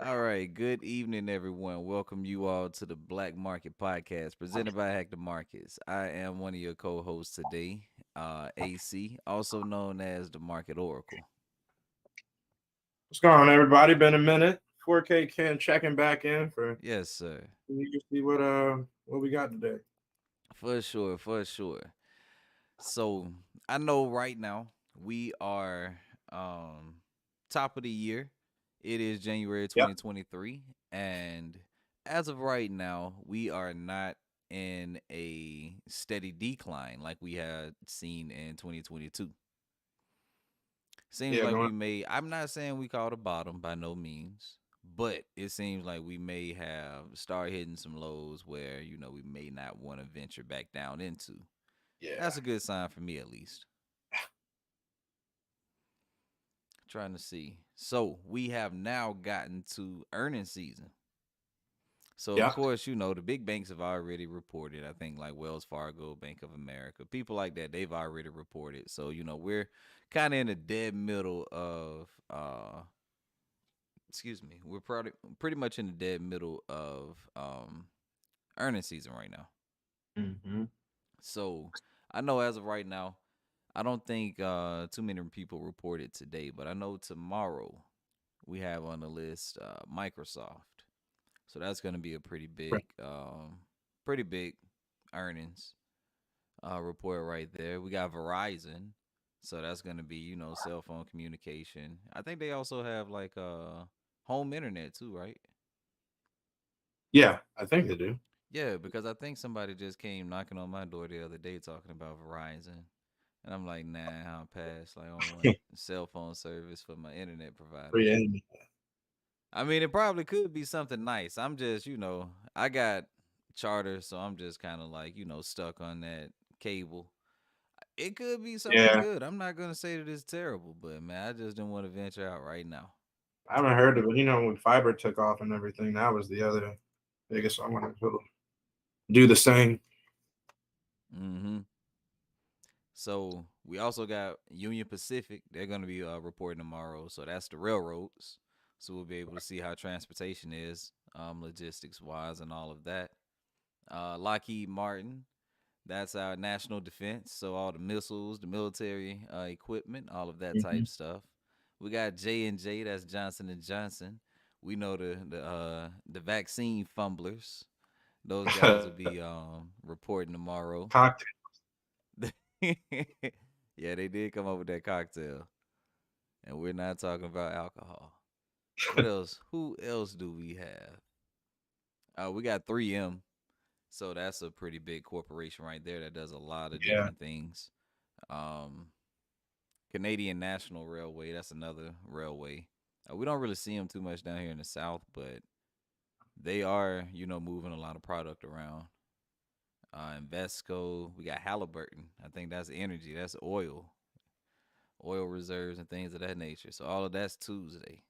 All right. Good evening, everyone. Welcome you all to the Black Market Podcast presented by Hack the Markets. I am one of your co hosts today, AC, also known as the Market Oracle. What's going on, everybody? Been a minute. 4K Ken checking back in for Yes, sir. you can see what we got today. For sure. For sure. So I know right now we are um, top of the year. It is January Yep. 2023. And as of right now, we are not in a steady decline like we had seen in 2022. Seems Yeah, like going. we may, I'm not saying we caught a bottom by no means, but it seems like we may have started hitting some lows where, we may not want to venture back down into. Yeah. That's a good sign for me at least. Trying to see. So we have now gotten to earnings season. So of Yeah. course, the big banks have already reported. I think like Wells Fargo, Bank of America, people like that, they've already reported. So, we're kind of in the dead middle of excuse me, we're pretty much in the dead middle of earnings season right now. hmm So I know as of right now, I don't think too many people reported today, but I know tomorrow we have on the list Microsoft. So that's going to be a pretty big earnings report right there. We got Verizon, so that's going to be cell phone communication. I think they also have like home internet too, right? Yeah, I think they do. Yeah, because I think somebody just came knocking on my door the other day talking about Verizon. And I'm like, nah, I'll pass. Like, I don't want cell phone service for my internet provider. Free enemy. I mean, it probably could be something nice. I'm just, I got charter, so I'm just kind of like, stuck on that cable. It could be something Yeah, good. I'm not gonna say that it's terrible, but man, I just didn't want to venture out right now. I haven't heard of it. When fiber took off and everything, that was the other biggest. I want to do the same. hmm So we also got Union Pacific. They're gonna be reporting tomorrow. So that's the railroads. So we'll be able to see how transportation is, logistics wise, and all of that. Lockheed Martin. That's our national defense. So all the missiles, the military equipment, all of that hmm type stuff. We got J&J. That's Johnson and Johnson. We know the vaccine fumblers. Those guys will be reporting tomorrow. Cocktail. Yeah, they did come up with that cocktail, and we're not talking about alcohol. What else? Who else do we have? We got 3M. So that's a pretty big corporation right there that does a lot of Yeah, different things. Um, Canadian National Railway, that's another railway. We don't really see them too much down here in the South, but they are, moving a lot of product around. Invesco, we got Halliburton. I think that's energy, that's oil reserves and things of that nature. So all of that's Tuesday.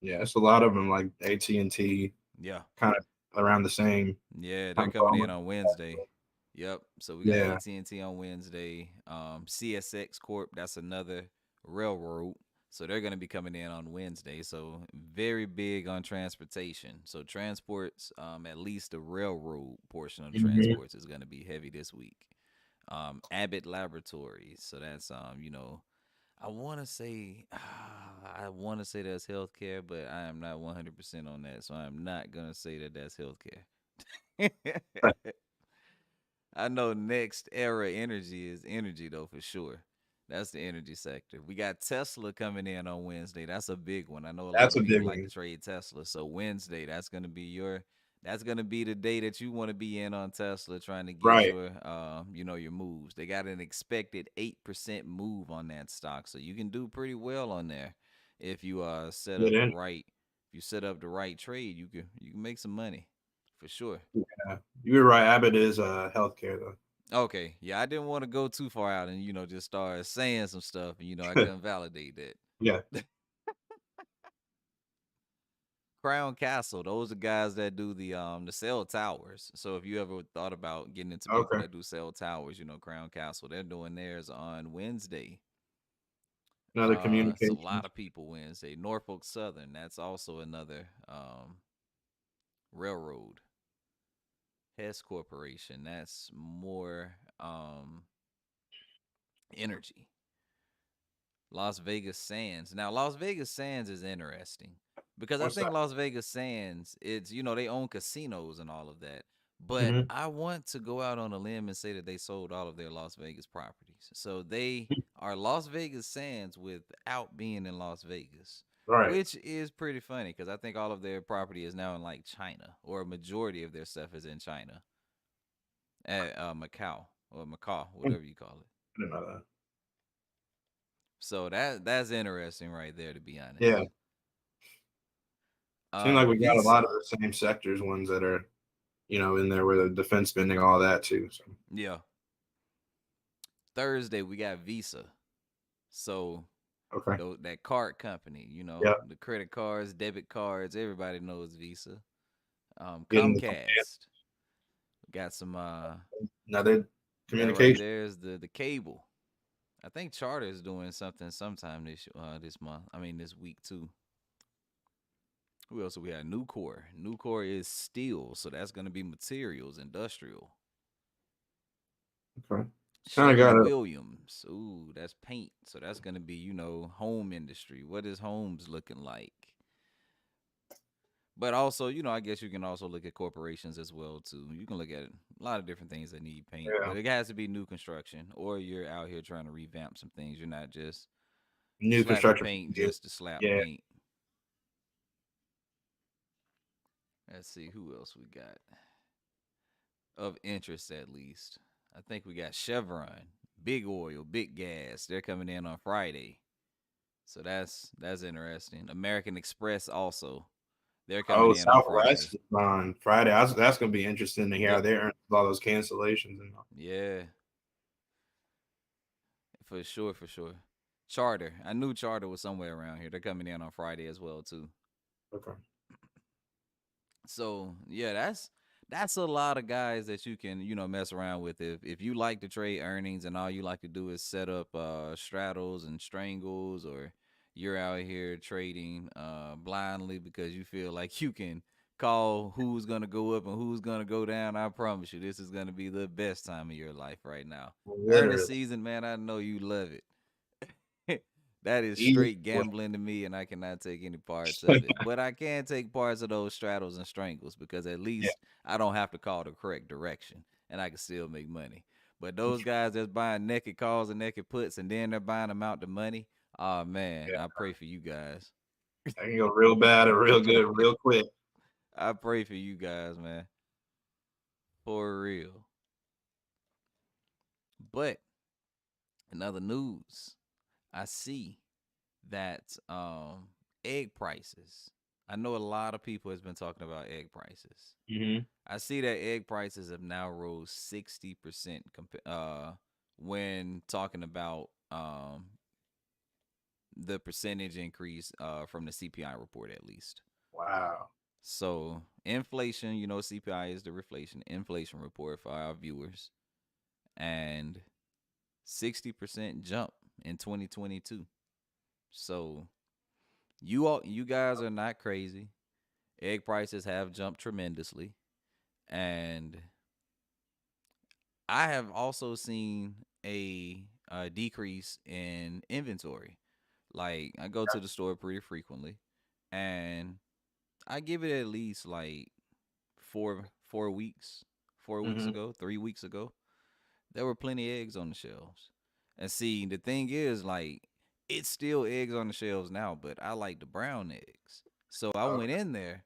yeah. It's a lot of them like AT&T, Yeah, kind of around the same yeah, they're time coming in frame. on Wednesday. Yep. So we got Yeah, AT&T on Wednesday. CSX Corp. That's another railroad. So they're going to be coming in on Wednesday. So very big on transportation. So transports, at least the railroad portion of the hmm transports is going to be heavy this week. Abbott Laboratories. So that's I want to say I want to say that's healthcare, but I am not 100% on that. So I'm not going to say that that's healthcare. I know next era energy is energy though for sure. That's the energy sector. We got Tesla coming in on Wednesday. That's a big one. I know a lot that's of a big people like to one. trade Tesla. So Wednesday, that's gonna be the day that you want to be in on Tesla trying to get Right. your moves. They got an expected 8% move on that stock. So you can do pretty well on there if you set Get up the in. right if you set up the right trade, you can make some money for sure. Yeah. You were right. Abbott is healthcare though. Okay, yeah, I didn't want to go too far out and just start saying some stuff, and I couldn't validate Yeah. that. Crown Castle, those are guys that do the cell towers. So if you ever thought about getting into people Okay. that do cell towers, Crown Castle, they're doing theirs on Wednesday. Another It's a lot communications. of people Wednesday. Norfolk Southern, that's also another railroad. Hess Corporation, that's more energy. Las Vegas Sands. Now, Las Vegas Sands is interesting because I What's think that? Las Vegas Sands, it's, they own casinos and all of that. But Hmm. I want to go out on a limb and say that they sold all of their Las Vegas properties. So they are Las Vegas Sands without being in Las Vegas, Right. which is pretty funny because I think all of their property is now in like China, or a majority of their stuff is in China, at Macau or Macau, I whatever you call it. didn't know that. So that's interesting right there, to be Yeah. honest. Seems like we got a lot of Visa, the same sectors, ones that are, in there with the defense spending, all that too. So yeah. Thursday we got Visa. So okay. that card company, Yeah. the credit cards, debit cards, everybody knows Visa. Getting the Comcast got some. another That right communication. there is the cable. I think Charter is doing something sometime this month. I mean this week too. Who else do we have? Nucor. Nucor is steel, so that's going to be materials, industrial. Okay. Kind of got Sherwin a Williams. Ooh, that's paint. So that's going to be, home industry. What is homes looking like? But also, I guess you can also look at corporations as well too. You can look at a lot of different things that need paint, yeah, but it has to be new construction, or you're out here trying to revamp some things. You're not just new slapping construction. paint just to slap Yeah. paint. Let's see who else we got of interest at least. I think we got Chevron, Big Oil, Big Gas. They're coming in on Friday. So that's interesting. American Express also. They're coming Oh, in on Southwest Friday. is on Friday. That's going to be interesting to hear how Yep. they earn all those cancellations and all. Yeah. For sure, for sure. Charter. I knew Charter was somewhere around here. They're coming in on Friday as well too. Okay. So yeah, that's a lot of guys that you can mess around with if you like to trade earnings and all you like to do is set up straddles and strangles, or you're out here trading blindly because you feel like you can call who's gonna go up and who's gonna go down. I promise you, this is gonna be the best time of your life right now. Earning Literally. season, man. I know you love it. That is Easy. straight gambling to me, and I cannot take any parts of it. But I can take parts of those straddles and strangles because at Yeah. least I don't have to call the correct direction, and I can still make money. But those guys that's buying naked calls and naked puts, and then they're buying them out to money. Oh man, Yeah. I pray for you guys. I can go real bad or real good real quick. I pray for you guys, man, for real. But in other news, I see that egg prices. I know a lot of people has been talking about egg prices. Hmm. I see that egg prices have now rose 60% when talking about the percentage increase from the CPI report at least. Wow. So inflation, CPI is the inflation report for our viewers, and 60% jump in 2022. So you guys are not crazy. Egg prices have jumped tremendously, and I have also seen a decrease in inventory. Like I go to the store pretty frequently, and I give it at least like 4 weeks. 4 weeks Hmm. ago, 3 weeks ago, there were plenty of eggs on the shelves. And see, the thing is, like, it's still eggs on the shelves now, but I like the brown eggs. So I went Okay. in there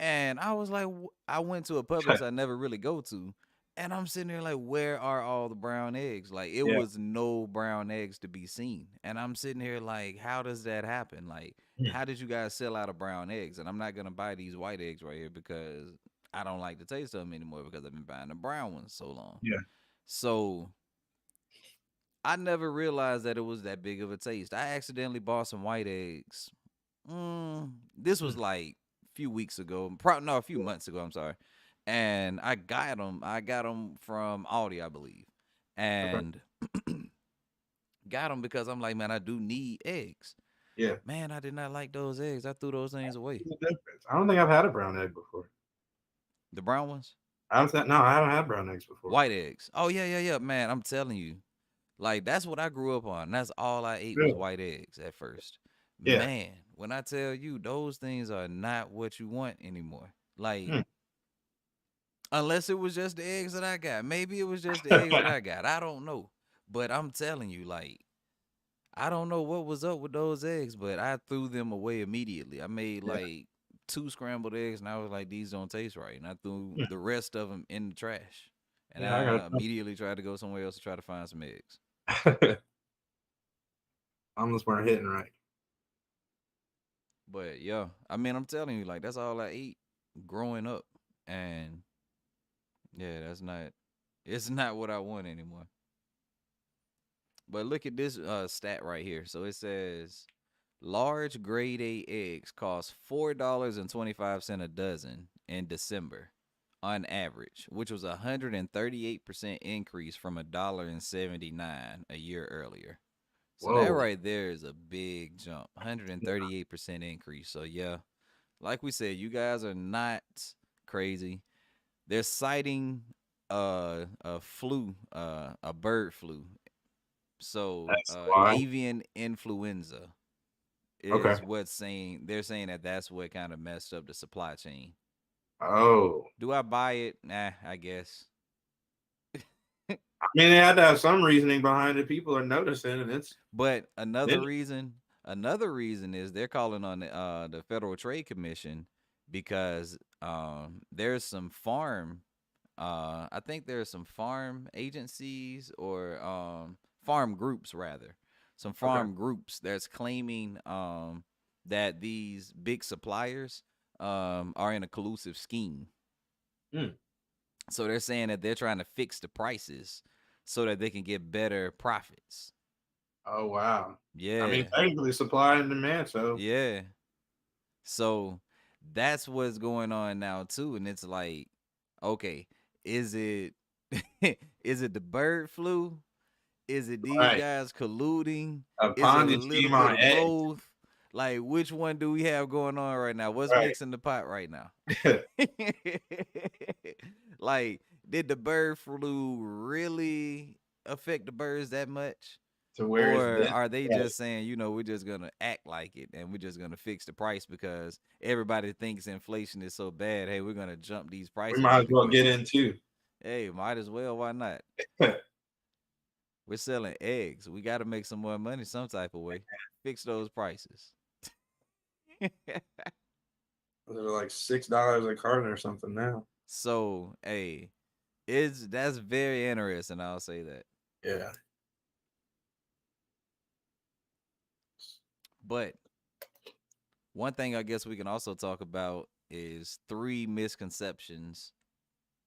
and I was like, I went to a Publix I never really go to. And I'm sitting there like, where are all the brown eggs? Like, it Yeah. was no brown eggs to be seen. And I'm sitting here like, how does that happen? Like, Hmm. how did you guys sell out of brown eggs? And I'm not going to buy these white eggs right here because I don't like the taste of them anymore because I've been buying the brown ones so long. Yeah. So I never realized that it was that big of a taste. I accidentally bought some white eggs. This was like a few weeks ago. No, a few months ago. I'm sorry. And I got them. I got them from Aldi, I believe. Okay. And Got them because I'm like, man, I do need eggs. Yeah. Man, I did not like those eggs. I threw those things away. What's the difference? I don't think I've had a brown egg before. The brown ones, No, I haven't had brown eggs before. white eggs. Oh yeah, yeah, yeah, man. I'm telling you, like that's what I grew up on. That's all I ate was Really? white eggs at first. Yeah. Man, when I tell you those things are not what you want anymore. Like Hmm. unless it was just the eggs that I got. Maybe it was just the eggs that I got. I don't know. But I'm telling you, like, I don't know what was up with those eggs, but I threw them away immediately. I made Yeah. like two scrambled eggs, and I was like, these don't taste right. And I threw Hmm. the rest of them in the trash. And Yeah, I got I immediately tried to go somewhere else to try to find some eggs. to. Almost weren't hitting right. But yeah, I mean, I'm telling you, like, that's all I ate growing up. And yeah, it's not what I want anymore. But look at this stat right here. So it says large grade A eggs cost $4.25 a dozen in December on average, which was 138% increase from $1.79 a year earlier. So that Whoa. right there is a big jump. Yeah. 138% increase. So yeah, like we said, you guys are not crazy. They're citing a flu, a bird flu. So That's why. avian influenza Okay. is what's saying they're saying that that's what kind of messed up the supply chain. Oh. Do I buy it? Nah, I guess. I mean, they had to have some reasoning behind it. People are noticing, and it's But been another reason is they're calling on the Federal Trade Commission because there's some farm I think there's some farm agencies or farm groups rather. Some okay. farm groups that's claiming that these big suppliers are in a collusive scheme. Hmm. So they're saying that they're trying to fix the prices so that they can get better profits. Oh wow. I mean, Yeah. technically, supply and demand. So Yeah. So that's what's going on now too. And it's like, okay, is it is it the bird flu? Is it these right, guys colluding? a Is it a Ponzi little scheme bit on of eggs. both? Like which one do we have going on right now? What's Right. mixing the pot right now? Like, did the bird flu really affect the birds that much? To where is Or this? are they Right. just saying, we're just gonna act like it and we're just gonna fix the price because everybody thinks inflation is so bad? Hey, we're gonna jump these We prices might as really well get quickly. in too. Hey, might as well. Why not? They're We're selling eggs. We got to make some more money some type of way. Fix those prices. like $6 a carton or something now. So, hey, it's that's very interesting. I'll say that. Yeah. But one thing I guess we can also talk about is three misconceptions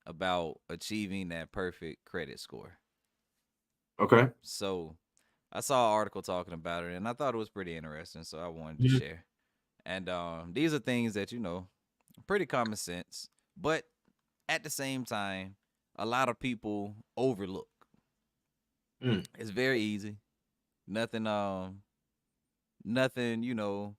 about achieving that perfect credit score. Okay. So, I saw an article talking about it and I thought it was pretty interesting, so I wanted to Mhm. share. And these are things that pretty common sense, but at the same time, a lot of people overlook. Mm. It's very easy. Nothing nothing,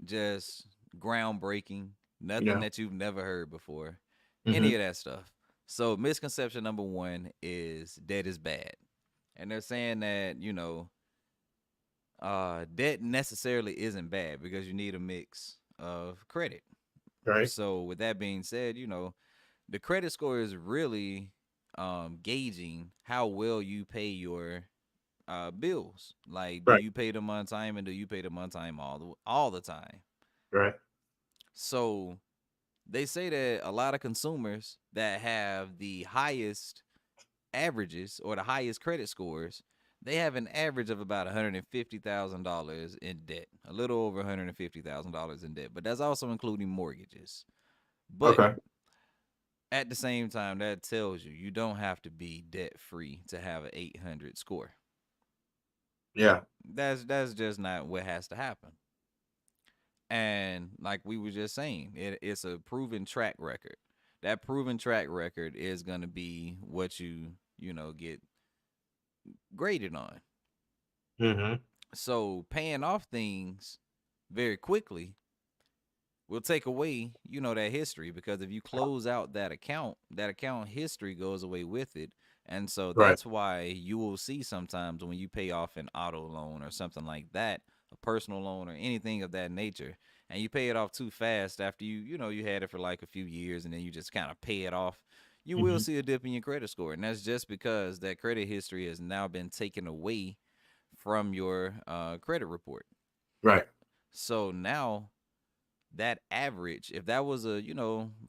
just groundbreaking, nothing Yeah. that you've never heard before. Any Hmm. of that stuff. So, misconception number 1 is debt is bad. And they're saying that, debt necessarily isn't bad because you need a mix of credit. Right. So, with that being said, the credit score is really gauging how well you pay your bills. Like, do Right. you pay them on time and do you pay them on time all the time? Right. So they say that a lot of consumers that have the highest averages or the highest credit scores, they have an average of about $150,000 in debt, a little over $150,000 in debt. But that's also including mortgages. But Okay. at the same time, that tells you you don't have to be debt free to have an 800 score. Yeah. That's just not what has to happen. And like we were just saying, it's a proven track record. That proven track record is going to be what you get graded on. Mm-hmm. So paying off things very quickly will take away, that history, because if you close out that account history goes away with it. And so Right. that's why you will see sometimes when you pay off an auto loan or something like that, a personal loan or anything of that nature, and you pay it off too fast after you had it for like a few years and then you just kind of pay it off, you will Mm-hmm. see a dip in your credit score. And that's just because that credit history has now been taken away from your credit report. Right. So now that average, if that was a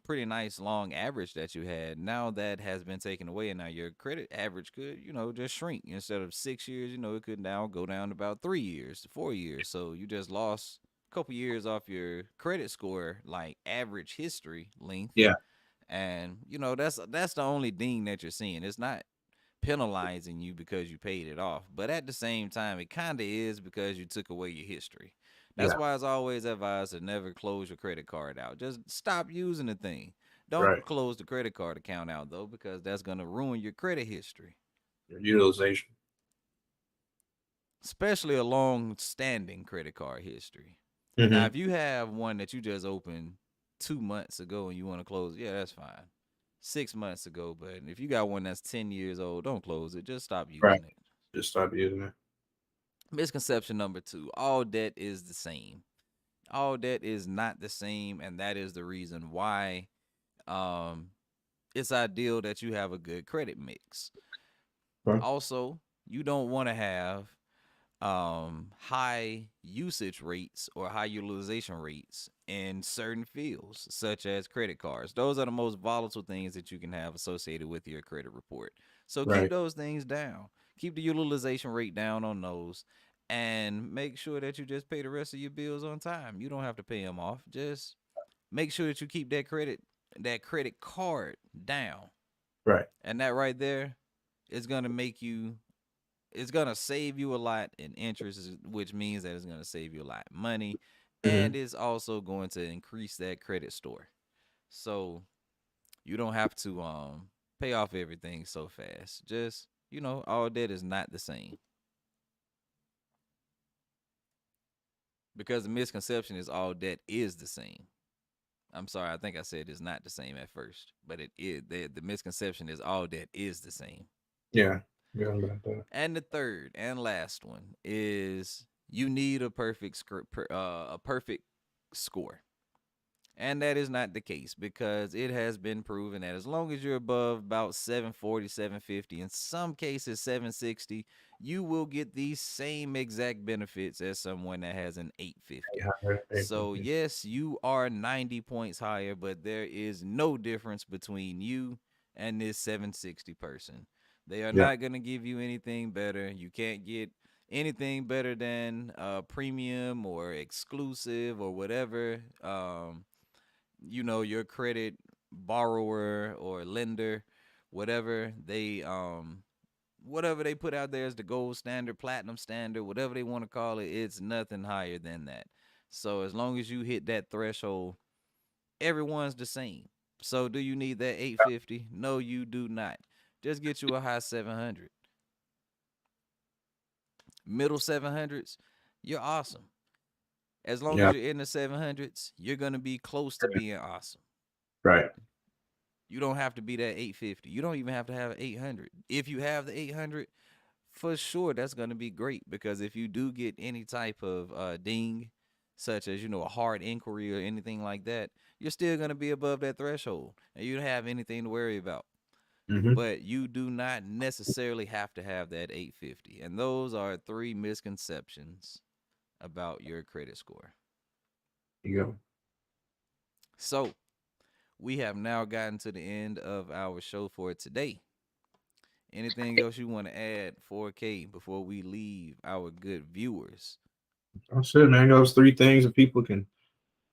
pretty nice long average that you had, now that has been taken away, and now your credit average could just shrink. Instead of 6 years, it could now go down to about 3 years to 4 years. So you just lost a couple years off your credit score, like average history length. Yeah. And that's the only ding that you're seeing. It's not penalizing you because you paid it off. But at the same time, it kind of is because you took away your history. That's Yeah. why it's always advised to never close your credit card out. Just stop using the thing. Don't Right. close the credit card account out, though, because that's going to ruin your credit history, Your utilization. especially a long standing credit card history. Now, Mm-hmm. if you have one that you just opened 2 months ago and you want to close, yeah, that's fine. 6 months ago, but if you got one that's 10 years old, don't close it. Just stop Right. using it. Just stop using it. Misconception number two: all debt is the same. All debt is not the same, and that is the reason why um, it's ideal that you have a good credit mix. Huh? Also, you don't want to have high usage rates or high utilization rates in certain fields, such as credit cards. Those are the most volatile things that you can have associated with your credit report. So keep Right. those things down. Keep the utilization rate down on those, and make sure that you just pay the rest of your bills on time. You don't have to pay them off. Just make sure that you keep that credit card down. Right. And that right there is going to make you it's gonna save you a lot in interest, which means that it's gonna save you a lot of money, Mm-hmm. and it's also going to increase that credit score. So you don't have to pay off everything so fast. Just all debt is not the same, because the misconception is all debt is the same. I'm sorry, I think I said it's not the same at first, but it is. The misconception is all debt is the same. Yeah. Yeah. About that. And the third and last one is you need a perfect score. And that is not the case, because it has been proven that as long as you're above about 740, 750, in some cases 760, you will get these same exact benefits as someone that has an 850. 800, So, 850. yes, you are 90 points higher, but there is no difference between you and this 760 person. They are Yeah. not going to give you anything better. You can't get anything better than premium or exclusive or whatever. Your credit borrower or lender, whatever they put out there as the gold standard, platinum standard, whatever they want to call it, it's nothing higher than that. So as long as you hit that threshold, everyone's the same. So do you need that 850? No, you do not. Just get you a high 700. Middle 700s, you're awesome. As long as Yeah. you're in the 700s, you're going to be close to being awesome. Right. You don't have to be that 850. You don't even have to have 800. If you have the 800, for sure that's going to be great, because if you do get any type of ding, such as a hard inquiry or anything like that, you're still going to be above that threshold and you don't have anything to worry about. Mm-hmm. But you do not necessarily have to have that 850. And those are three misconceptions about your credit score. You go. So, we have now gotten to the end of our show for today. Anything else you want to add, 4K, before we leave our good viewers? That's it, man. Those three things that people can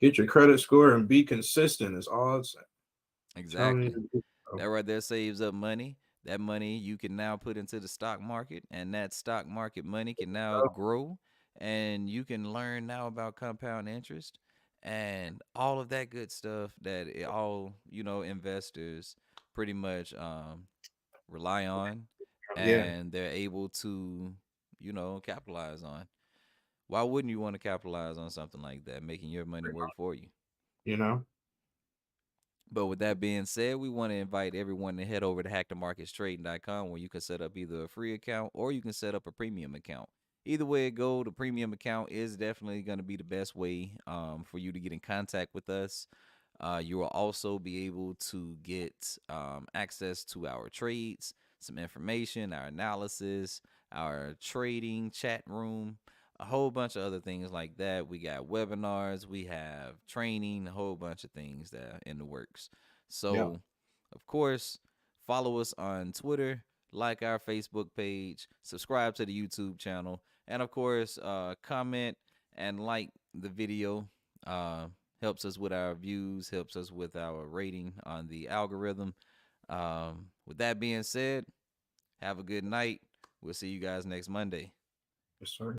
get your credit score and be consistent is all it's telling you Exactly. to do. So, That right there saves up money. That money you can now put into the stock market, and that stock market money can now grow, and you can learn now about compound interest and all of that good stuff that all investors pretty much rely on, yeah. and they're able to capitalize on. Why wouldn't you want to capitalize on something like that, making your money work for you? You know, But with that being said, we want to invite everyone to head over to hackthemarketstrading.com where you can set up either a free account or you can set up a premium account. Either way it go, the premium account is definitely going to be the best way for you to get in contact with us. You will also be able to get access to our trades, some information, our analysis, our trading chat room, a whole bunch of other things like that. We got webinars, we have training, a whole bunch of things that are in the works. yeah, So, of course, follow us on Twitter, like our Facebook page, subscribe to the YouTube channel, and of course, comment and like the video. Helps us with our views, helps us with our rating on the algorithm. With that being said, have a good night. We'll see you guys next Monday. yes, sir.